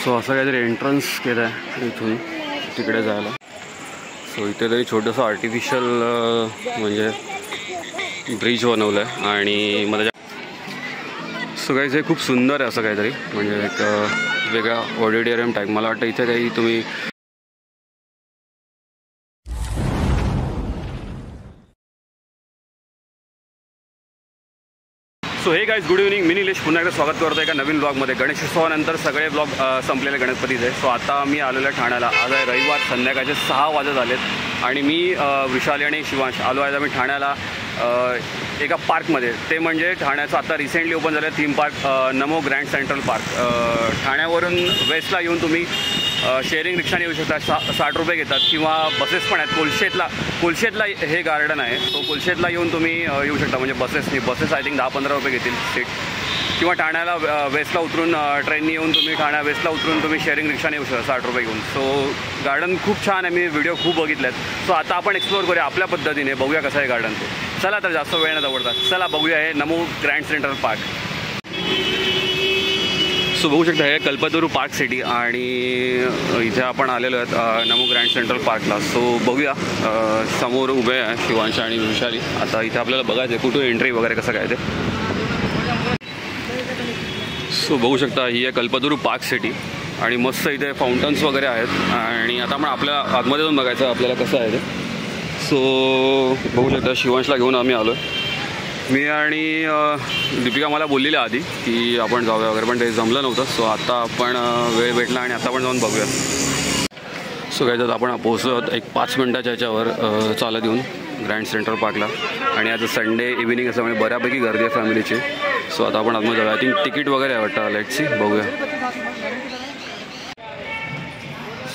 So असं काहीतरी entrance केलं आहे इथून तिकडे जायला. सो इथे तरी छोटंसं आर्टिफिशियल म्हणजे ब्रिज बनवलं आहे आणि मला सो काही खूप सुंदर आहे असं काहीतरी म्हणजे एक वेगळा ऑडिटोरियम टाईप. मला वाटतं इथे काही तुम्ही सो हे गाईज गुड इव्हनिंग. मी निलेश पुन्हा एकदा स्वागत करतो एका नवीन ब्लॉगमध्ये. गणेशोत्सवानंतर सगळे ब्लॉग संपलेले गणपतीचे. सो आता मी आलेलो आहे ठाण्याला. आज आहे रविवार, संध्याकाळचे 6 वाजत आलेत आणि मी विशाली आणि शिवांश आलो आहे आम्ही ठाण्याला एका पार्कमध्ये. ते म्हणजे ठाण्याचं आता रिसेंटली ओपन झालं थीम पार्क नमो ग्रँड सेंट्रल पार्क. ठाण्यावरून वेस्टला येऊन तुम्ही शेअरिंग रिक्षाने येऊ शकता. 60 रुपये घेतात किंवा बसेस पण आहेत. कोलशेतला हे गार्डन आहे. सो कोलशेतला येऊन तुम्ही येऊ शकता म्हणजे बसेस आय थिंक 10-15 रुपये घेतील सीट. किंवा ठाण्याला वेस्टला उतरून ट्रेननी येऊन तुम्ही ठाण्या वेस्टला उतरून तुम्ही शेअरिंग रिक्षाने येऊ शकता 60 रुपये घेऊन. सो गार्डन खूप छान आहे. मी व्हिडिओ खूप बघितले आहेत. सो आता आपण एक्सप्लोअर करूया आपल्या पद्धतीने. बघूया कसं आहे गार्डन ते. चला तर जास्त वेळ न दवडतात चला बघूया हे नमो ग्रँड सेंट्रल पार्क. सो बघू शकता हे कल्पतरू पार्क सिटी आणि इथे आपण आलेलो आहेत नमो ग्रँड सेंट्रल पार्कला. सो बघूया समोर उभे आहे शिवांश आणि विशाली. आता इथे आपल्याला बघायचं आहे कुठून एंट्री वगैरे कसं काय ते. सो बघू शकता ही आहे कल्पतरू पार्क सिटी आणि मस्त इथे फाउंटन्स वगैरे आहेत आणि आता आपण आपल्या आतमध्ये जाऊन बघायचं आपल्याला कसं आहे ते. सो बघू शकता शिवांशला घेऊन आम्ही आलो आहे. मी आणि दीपिका मला बोललेल्या आधी की आपण जाऊया वगैरे पण ते जमलं नव्हतं. सो आता आपण वेळ भेटला आणि आता आपण जाऊन बघूया. सो काय तर आपण पोहोचलो एक 5 मिनटाच्या ह्याच्यावर चालत येऊन ग्रँड सेंट्रल पार्कला. आणि आज संडे इव्हिनिंग असं म्हणजे बऱ्यापैकी गर्दी आहे फॅमिलीची. सो आता आपण आतमध्ये जाऊया. आय थिंक तिकीट वगैरे आहे वाटतं. लेट्स सी बघूया.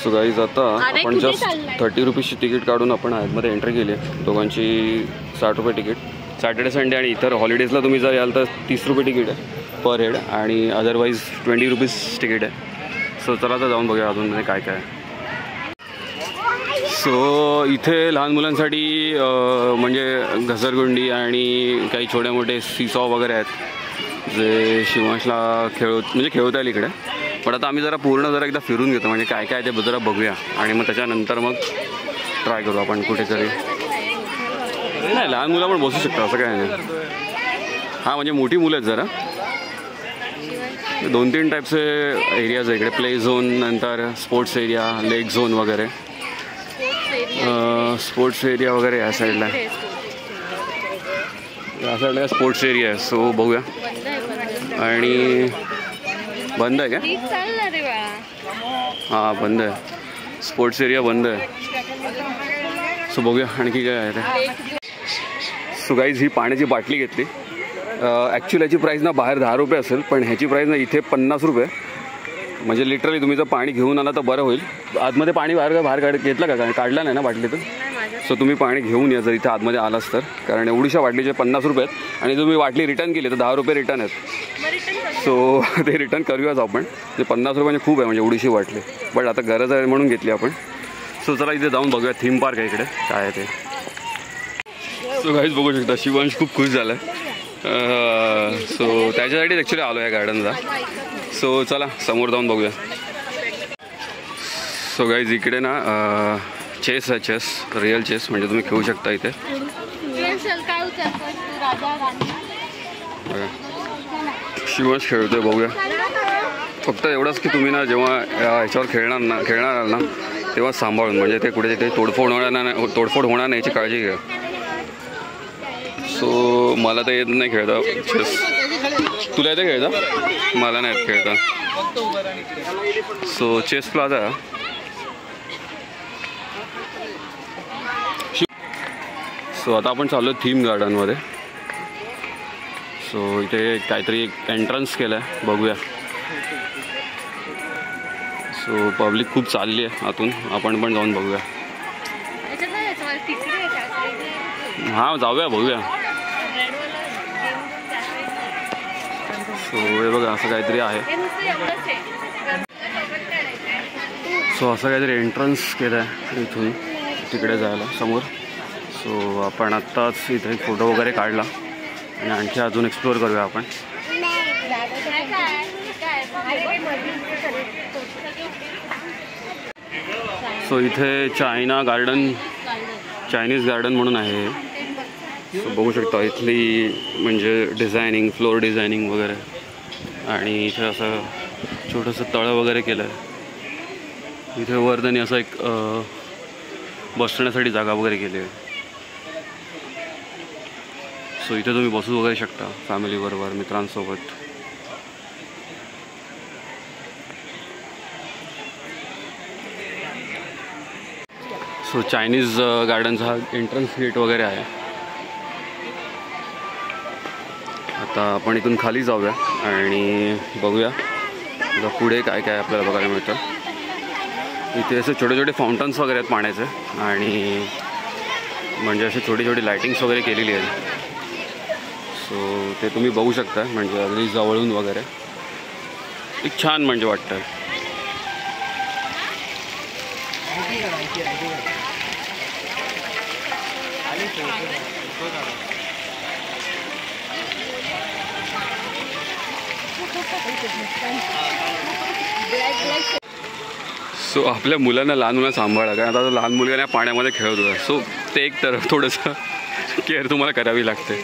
सो गाईज आता आपण जस्ट 30 रुपीजची तिकीट काढून आपण आतमध्ये एंट्री केली आहे. दोघांची 60 रुपये तिकीट. सॅटर्डे संडे आणि इतर हॉलिडेजला तुम्ही जर याल तर 30 रुपये तिकीट आहे पर हेड आणि अदरवाईज 20 रुपीज तिकीट आहे. सो चला तर जाऊन बघूया अजून म्हणजे काय काय. सो इथे लहान मुलांसाठी म्हणजे घसरगुंडी आणि काही छोटे मोठे सीसॉ वगैरे आहेत जे शिवांशला खेळवता येईल इकडे. पण आता आम्ही जरा एकदा फिरून घेतो म्हणजे काय काय ते जरा बघूया आणि मग त्याच्यानंतर मग ट्राय करू आपण कुठेतरी. नाही लहान मुलं पण बसू शकतात असं काय नाही. हां म्हणजे मोठी मुलं आहेत जरा. 2-3 टाईपचे एरियाज आहे इकडे. प्ले झोन नंतर स्पोर्ट्स एरिया लेक झोन वगैरे. स्पोर्ट्स एरिया वगैरे या साईडला स्पोर्ट्स एरिया आहे. सो बघूया. आणि बंद आहे का? हां बंद आहे. स्पोर्ट्स एरिया बंद आहे. सो बघूया आणखी काय आहे ते. सो गाईज ही पाण्याची बाटली घेतली. ॲक्च्युली याची प्राईस ना बाहेर 10 रुपये असेल पण ह्याची प्राईस ना इथे 50 रुपये. म्हणजे लिटरली तुम्ही जर पाणी घेऊन आला तर बरं होईल. आतमध्ये पाणी बाहेर घेतलं का? काढलं नाही ना बाटलीतून. सो तुम्ही पाणी घेऊन या जर इथे आतमध्ये आलाच तर. कारण एवढीशा बाटलीचे 50 रुपये आहेत आणि तुम्ही बाटली रिटर्न केली तर 10 रुपये रिटर्न आहेत. सो ते रिटर्न करूयाच आपण. ते 50 रुपये खूप आहे म्हणजे एवढीशी बाटली. बट आता गरज आहे म्हणून घेतली आपण. सो चला इथे जाऊन बघूया थीम पार्क आहे इकडे काय आहे ते. सो गाईज बघू शकता शिवांश खूप खुश झाला आहे. सो त्याच्यासाठीच ॲक्च्युली आलो आहे गार्डनला. सो चला समोर जाऊन बघूया. सो गाईज इकडे ना चेस आहे. चेस रिअल चेस म्हणजे तुम्ही खेळू शकता इथे. शिवांश खेळतोय बघूया. फक्त एवढंच की तुम्ही ना जेव्हा ह्याच्यावर खेळणार ना तेव्हा सांभाळून म्हणजे ते कुठे तिथे तोडफोड होणार नाही याची काळजी घ्या. सो मला तर येत नाही खेळता चेस. तुला येतं खेळता? मला नाही येत खेळता. So chess plaza. सो आता आपण चाललो थीम गार्डनमध्ये. सो इथे काहीतरी एक एंट्रन्स केलं आहे बघूया. सो पब्लिक खूप चालली आहे आतून. आपण पण जाऊन बघूया. हां जाऊया बघूया. सो हे बघा असं काहीतरी आहे. सो असं काहीतरी एंट्रन्स केलं आहे इथून तिकडे जायला समोर. सो आपण आत्ताच इथे फोटो वगैरे काढला आणि आणखी अजून एक्सप्लोअर करूया आपण. सो इथे चायनीज गार्डन म्हणून आहे. सो बघू शकता इथली म्हणजे डिझायनिंग, फ्लोअर डिझायनिंग वगैरे. आणि इथे असं छोटंसं तळं वगैरे केलं आहे. इथे वर त्यांनी असं एक बसण्यासाठी जागा वगैरे केली आहे. सो इथे तुम्ही बसू वगैरे शकता फॅमिलीबरोबर, मित्रांसोबत. सो चायनीज गार्डनचा हा एंट्रन्स गेट वगैरे आहे. आता आपण इथून खाली जाऊया आणि बघूया पुढे काय काय आपल्याला बघायला मिळतं. इथे असे छोटे छोटे फाउंटन्स वगैरे आहेत पाण्याचे आणि म्हणजे असे छोटी छोटी लायटिंग्स वगैरे केलेली आहेत. सो ते तुम्ही बघू शकता म्हणजे अगदी जवळून वगैरे. एक छान म्हणजे वाटतं. सो आपल्या मुलांना, लहान मुलांना सांभाळा, कारण आता लहान मुलगा पाण्यामध्ये खेळत होता. सो ते एक तर थोडंसं केअर तुम्हाला करावी लागते.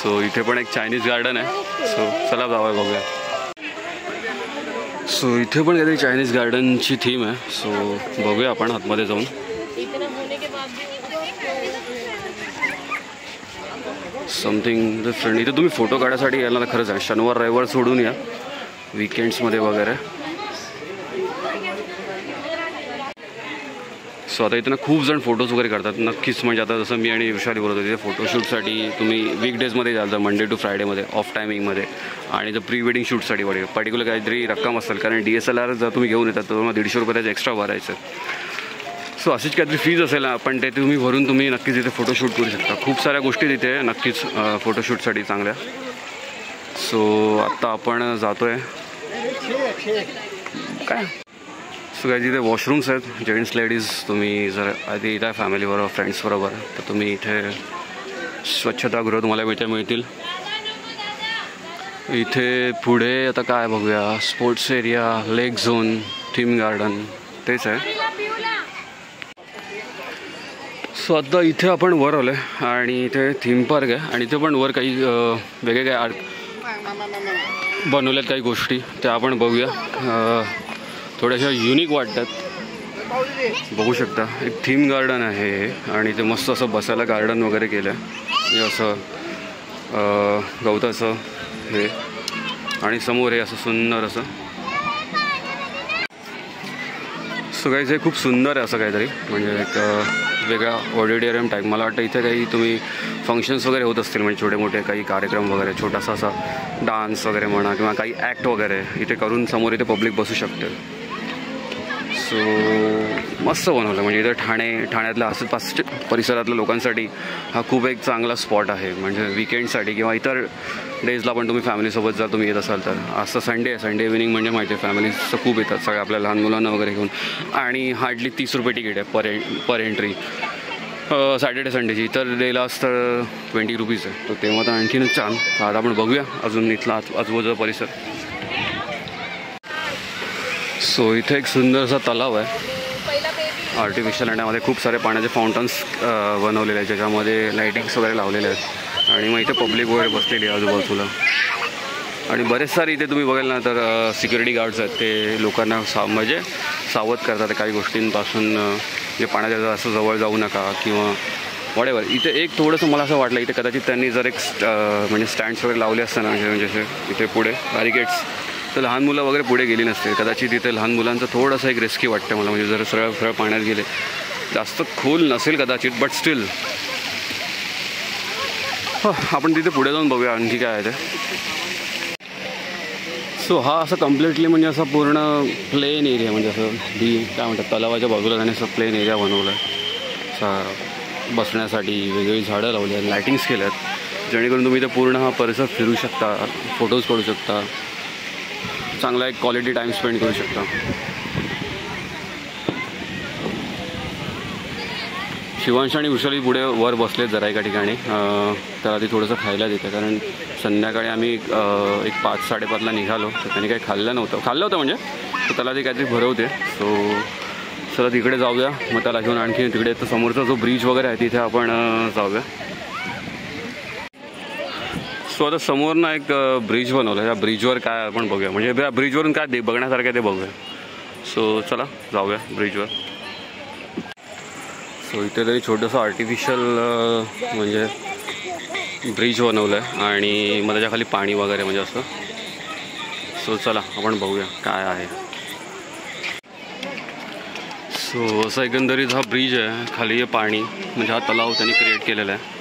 सो इथे पण एक चायनीज गार्डन आहे. सो चला जाऊया बघूया. सो इथे पण काहीतरी चायनीज गार्डनची थीम आहे. सो बघूया आपण आतमध्ये जाऊन. Something different. इथे तुम्ही फोटो काढायसाठी यायला तर खरंच आहे. शनिवार रविवार सोडून या, वीकेंड्समध्ये वगैरे. सो आता इथं ना खूप जण फोटोज वगैरे करतात. नक्कीच म्हणजे आता जसं मी आणि विशाली बोलत होते, फोटोशूटसाठी तुम्ही वीकडेजमध्ये जाल तर मंडे टू फ्रायडेमध्ये ऑफ टायमिंगमध्ये. आणि जर प्री वेडिंग शूटसाठी पर्टिक्युलर काहीतरी रक्कम असेल, कारण DSLR जर तुम्ही घेऊन येतात तर तुम्हाला ₹150 त्याचं एक्स्ट्रा भरायचं. सो अशीच काहीतरी फीज असेल ना, पण ते तुम्ही भरून तुम्ही नक्कीच इथे फोटोशूट करू शकता. खूप साऱ्या गोष्टी तिथे नक्कीच फोटोशूटसाठी चांगल्या. सो आत्ता आपण जातो आहे काय. सो काय तिथे वॉशरूम्स आहेत, जेंट्स लेडीज. तुम्ही जर आधी येत आहे फॅमिलीबरोबर, फ्रेंड्सबरोबर, तर तुम्ही इथे स्वच्छतागृह तुम्हाला मिळतील. इथे पुढे आता काय बघूया, स्पोर्ट्स एरिया, लेक झोन, थीम गार्डन तेच आहे. सो आता इथे आपण वर आलो आहे आणि इथे थीम पार्क आहे. आणि इथे पण वर काही वेगळे काही बनवल्यात काही गोष्टी, त्या आपण बघूया. थोड्याशा युनिक वाटतात. बघू शकता एक थीम गार्डन आहे आणि ते मस्त असं बसायला गार्डन वगैरे केलं आहे. हे असं गवताचं हे, आणि समोर हे असं सुंदर असं. सो काही हे खूप सुंदर आहे असं काहीतरी, म्हणजे एक वेगळा ऑडिटोरियम टाईप. मला वाटतं इथे काही तुम्ही फंक्शन्स वगैरे होत असतील, म्हणजे छोटे मोठे काही कार्यक्रम वगैरे, छोटासा असा डान्स वगैरे म्हणा किंवा काही ॲक्ट वगैरे इथे करून समोर इथे पब्लिक बसू शकते. सो मस्त बनवलं. म्हणजे इथं ठाण्यातल्या आसपासच्या परिसरातल्या लोकांसाठी हा खूप एक चांगला स्पॉट आहे. म्हणजे विकेंडसाठी किंवा इतर डेजला पण तुम्ही फॅमिलीसोबत जर तुम्ही येत असाल तर. असं संडे इव्हिनिंग म्हणजे माहिती आहे फॅमिलीचं खूप येतात, सगळ्या आपल्या लहान मुलांना वगैरे घेऊन. आणि हार्डली ₹30 तिकीट आहे पर एंट्री. सॅटर्डे संडेची. इतर डेला असतं ₹20 आहे. तर तेव्हा तर आणखीनच छान. आता आपण बघूया अजून इथला आजूबाजूचा परिसर. सो इथे एक सुंदरसा तलाव आहे आर्टिफिशियल, आणि यामध्ये खूप सारे पाण्याचे फाउंटन्स बनवलेले आहेत, ज्याच्यामध्ये लाईटिंग्स वगैरे लावलेले आहेत. आणि मग इथे पब्लिक वगैरे बसलेली आहे आजूबाजूला. आणि बरेच सारे इथे तुम्ही बघाल ना तर सिक्युरिटी गार्ड्स आहेत, ते लोकांना म्हणजे सावध करतात काही गोष्टींपासून. जे पाण्याच्या जास्त जवळ जाऊ नका किंवा वॉटेवर. इथे एक थोडंसं मला असं वाटलं, इथे कदाचित त्यांनी जर एक म्हणजे स्टँड्स वगैरे लावले असताना, म्हणजे इथे पुढे बॅरिकेड्स, तर लहान मुलं वगैरे पुढे गेली नसते कदाचित. इथे लहान मुलांचं थोडंसं एक रिस्की वाटतं मला, म्हणजे जर सरळ पाण्यात गेले. जास्त खोल नसेल कदाचित, बट स्टील. आपण तिथे पुढे जाऊन बघूया आणखी काय आहे ते. सो हा असं कम्प्लिटली म्हणजे असं पूर्ण प्लेन एरिया, म्हणजे असं काय म्हणतात तलावाच्या बाजूला त्याने असं प्लेन एरिया बनवला आहे. बसण्यासाठी वेगवेगळी झाडं लावली आहेत, लायटिंग्स केल्या आहेत, जेणेकरून तुम्ही इथे पूर्ण हा परिसर फिरू शकता, फोटोज काढू शकता, चांगला एक क्वालिटी टाईम स्पेंड करू शकता. शिवांश आणि विशाली पुढे वर बसलेत जरा एका ठिकाणी. तर आधी थोडंसं खायला देतं, कारण संध्याकाळी आम्ही एक 5-5:30ला निघालो, तर त्यांनी काही खाल्लं होतं म्हणजे तर त्याला ती काहीतरी भरवते. सो चला तिकडे जाऊया, मग त्याला घेऊन आणखी तिकडे तर समोरचा जो ब्रिज वगैरे आहे तिथे आपण जाऊया. सो आता समोर ना एक ब्रिज बनवलं, या ब्रिजवर काय आपण बघूया, म्हणजे त्या ब्रिजवरून काय बघण्यासारखं ते बघूया. सो चला जाऊया ब्रिजवर. सो इथे तरी छोटंसं आर्टिफिशियल म्हणजे ब्रिज बनवलं आहे आणि मग त्याच्या खाली पाणी वगैरे म्हणजे असं. सो चला आपण बघूया काय आहे. सो असं एकंदरीत हा ब्रिज आहे, खाली आहे पाणी, म्हणजे हा तलाव त्यांनी क्रिएट केलेला आहे.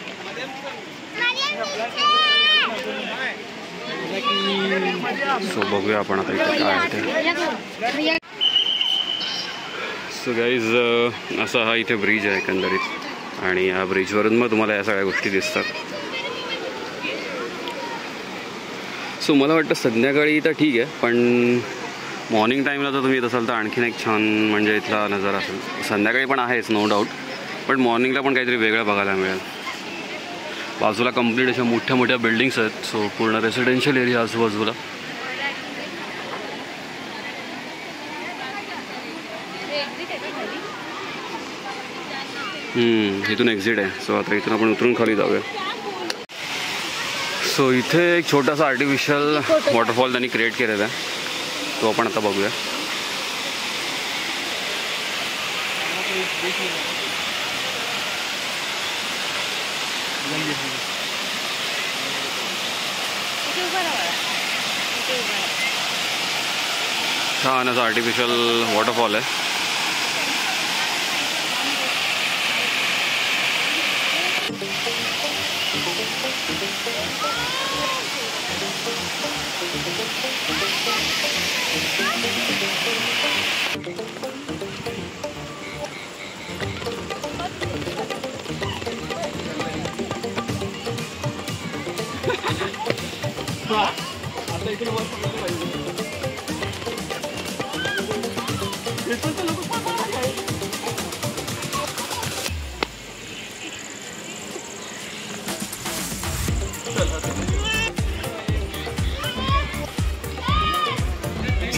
सो बघूया आपण आता इथे काय आहे ते. सो गाईज असा हा इथे ब्रिज आहे एकंदरीत आणि या ब्रिजवरून मग तुम्हाला या सगळ्या गोष्टी दिसतात. सो मला वाटतं संध्याकाळी तर ठीक आहे, पण मॉर्निंग टाईमला जर तुम्ही येत असाल तर आणखीन एक छान म्हणजे इथला नजारा असेल. संध्याकाळी पण आहेच नो डाऊट, पण मॉर्निंगला पण काहीतरी वेगळं बघायला मिळेल. बाजूला कंप्लीट अशा मोठ्या मोठ्या बिल्डिंग्स आहेत. सो पूर्ण रेसिडेन्शियल एरिया आजूबाजूला. इथून एक्झिट आहे. सो आता इथून आपण उतरून खाली जाऊया. सो इथे एक छोटासा आर्टिफिशियल वॉटरफॉल त्यांनी क्रिएट केलेला आहे, तो आपण आता बघूया. छान असं आर्टिफिशियल वॉटरफॉल आहे.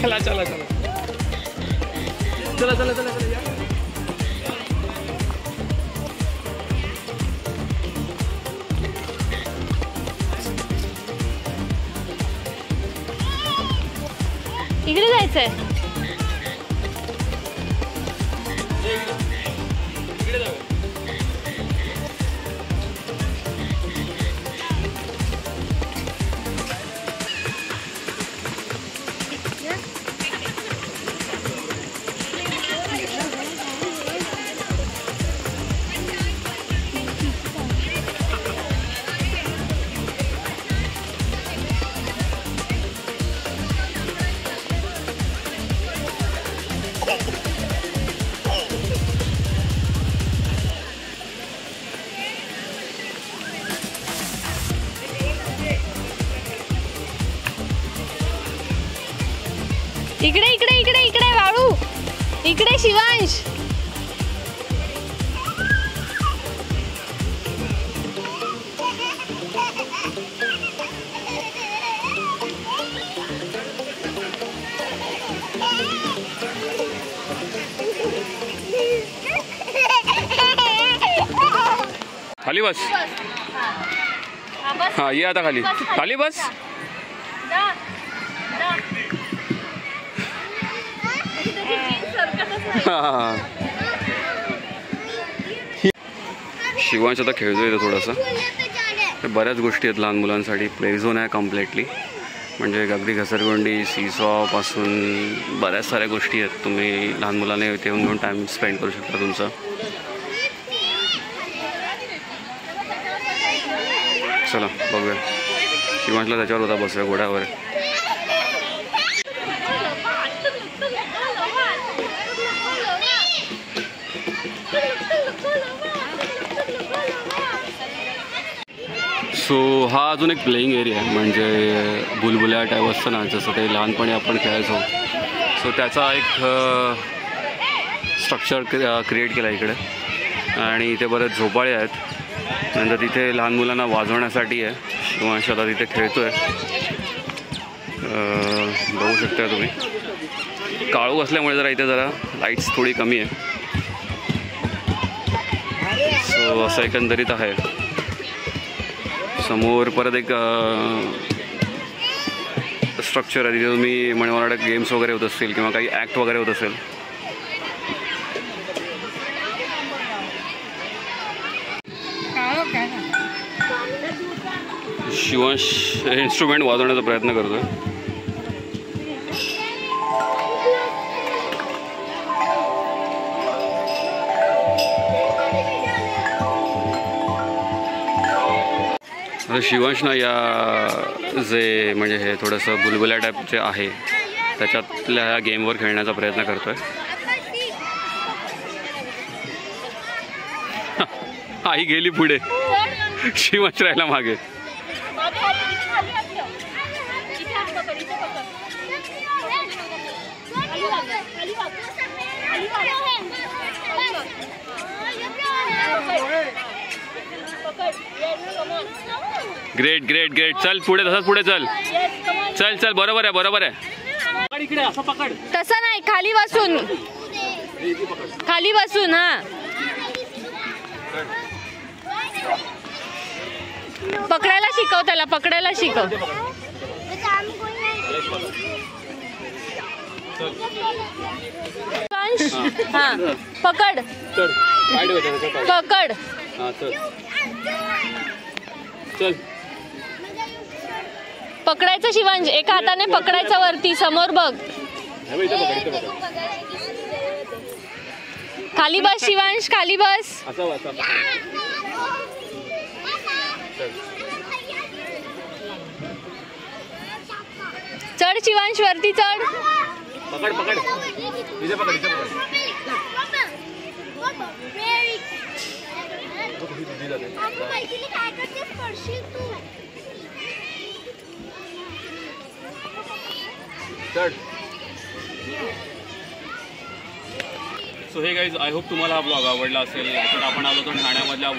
चला चला चला चला चला चला चला. इकडे जायचंय. इकडे इकडे इकडे इकडे वाळू, इकडे शिवांश. खाली बस. हाँ ये आता खाली खाली बस. शिवांश आता खेळतोय थोडंसं. बऱ्याच गोष्टी आहेत लहान मुलांसाठी. प्ले झोन आहे कम्प्लिटली, म्हणजे अगदी घसरगुंडी सीसॉ पासून बऱ्याच साऱ्या गोष्टी आहेत. तुम्ही लहान मुलांना इथे येऊन घेऊन टाईम स्पेंड करू शकता तुमचा. चला बघूया. शिवांशला त्याच्यावर होता बसूया घोड्यावर. सो हा अजून एक प्लेइंग एरिया आहे, म्हणजे बुलबुल्या टाईप असतं ना, जसं ते लहानपणी आपण खेळायचो. सो त्याचा एक स्ट्रक्चर क्रिएट केला इकडे. आणि इथे बरेच झोपाळे आहेत. नंतर तिथे लहान मुलांना वाजवण्यासाठी आहे. शिवांश आता तिथे खेळतो आहे, बघू शकता तुम्ही. काळू असल्यामुळे जरा इथे जरा लाईट्स थोडी कमी आहे. सो असं एकंदरीत आहे. समोर परत एक स्ट्रक्चर आहे, तिथे तुम्ही मला वाटतं गेम्स वगैरे होत असतील किंवा काही ॲक्ट वगैरे होत असेल. शिवांश इन्स्ट्रुमेंट वाजवण्याचा प्रयत्न करतोय. शिवांश ना या जे म्हणजे हे थोडंसं बुलबुल्या टाईपचे आहे त्याच्यातल्या ह्या गेमवर खेळण्याचा प्रयत्न करतोय. आई गेली पुढे, शिवांश राहिला मागे. Great great great. चल पुढे, तसंच पुढे चल. चल चल, बरोबर आहे बरोबर आहे. तसं नाही, खाली बसून, खाली बसून. हा पकडायला शिकव त्याला, पकडायला शिकव. हा पकड पकड. चल पकडायचं शिवांश, एका हाताने पकडायचं वरती, समोर बघ. खाली बस शिवांश, खाली बस. चढ शिवांश, वरती चढ. पकड पकड, इथे पकड, इथे पकड. सो हे गाईज, आय होप तुम्हाला हा ब्लॉग आवडला असेल. तर आपण आलो होतो ठाण्यामधल्या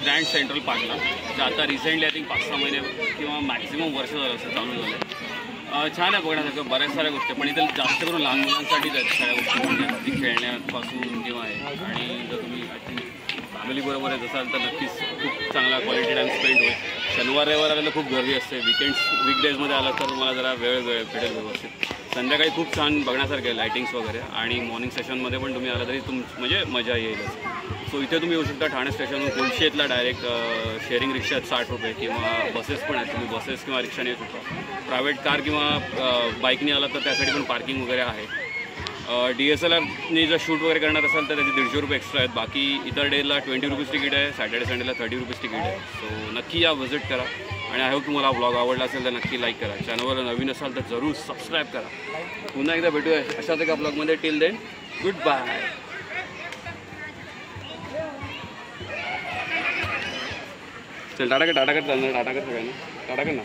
ग्रँड सेंट्रल पार्कला, जे आता रिसेंटली आय थिंक 5-6 महिने किंवा मॅक्झिमम वर्ष झालं असं चालू झालं. छान आहे बघण्यासारखं, बऱ्याच साऱ्या गोष्टी. पण इथे जास्त करून लहान मुलांसाठीच आहेत सगळ्या गोष्टी, म्हणजे अगदी खेळण्यापासून किंवा आहे. आणि जर तुम्ही आय थिंक फॅमिलीबरोबर येत असाल तर नक्कीच खूप चांगला क्वालिटी टाईम स्पेंड होईल. शनिवार रविवार आलेलं खूप गर्दी असते. वीकडेजमध्ये आला तर तुम्हाला जरा वेळ भेटेल व्यवस्थित. संध्याकाळी खूप छान बघण्यासारखं आहे, लायटिंग्स वगैरे. आणि मॉर्निंग सेशनमध्ये पण तुम्ही आला तरी म्हणजे मजा येईलच. सो इथे तुम्ही येऊ शकता ठाणे स्टेशनवरून कोलशेतला डायरेक्ट शेअरिंग रिक्षा आहेत 60 रुपये, किंवा बसेस पण आहेत. तुम्ही बसेस किंवा रिक्षाने येऊ शकता. प्रायव्हेट कार किंवा बाईकने आला तर त्यासाठी पण पार्किंग वगैरे आहे. DSLRने जर शूट वगैरे करणार असाल तर त्याचे 150 रुपये एक्स्ट्रा आहेत. बाकी इतर डेला 20 रुपीज तिकीट आहे, सॅटर्डे संडेला 30 रुपीज तिकीट आहे. सो नक्की या, व्हिजिट करा. आणि आय होप तुम्हाला ब्लॉग आवडला असेल तर नक्की लाईक करा. चॅनलवर नवीन असाल तर जरूर सबस्क्राईब करा. पुन्हा एकदा भेटूया अशाच एका ब्लॉगमध्ये. Till then, good bye. चल टाटा कर, टाटा कर, चालणार. टाटा कर सगळ्यांना, टाटा कर ना,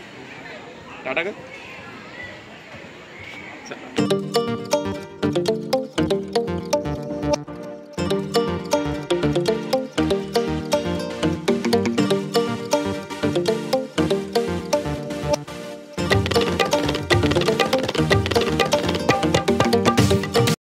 टाटा कर.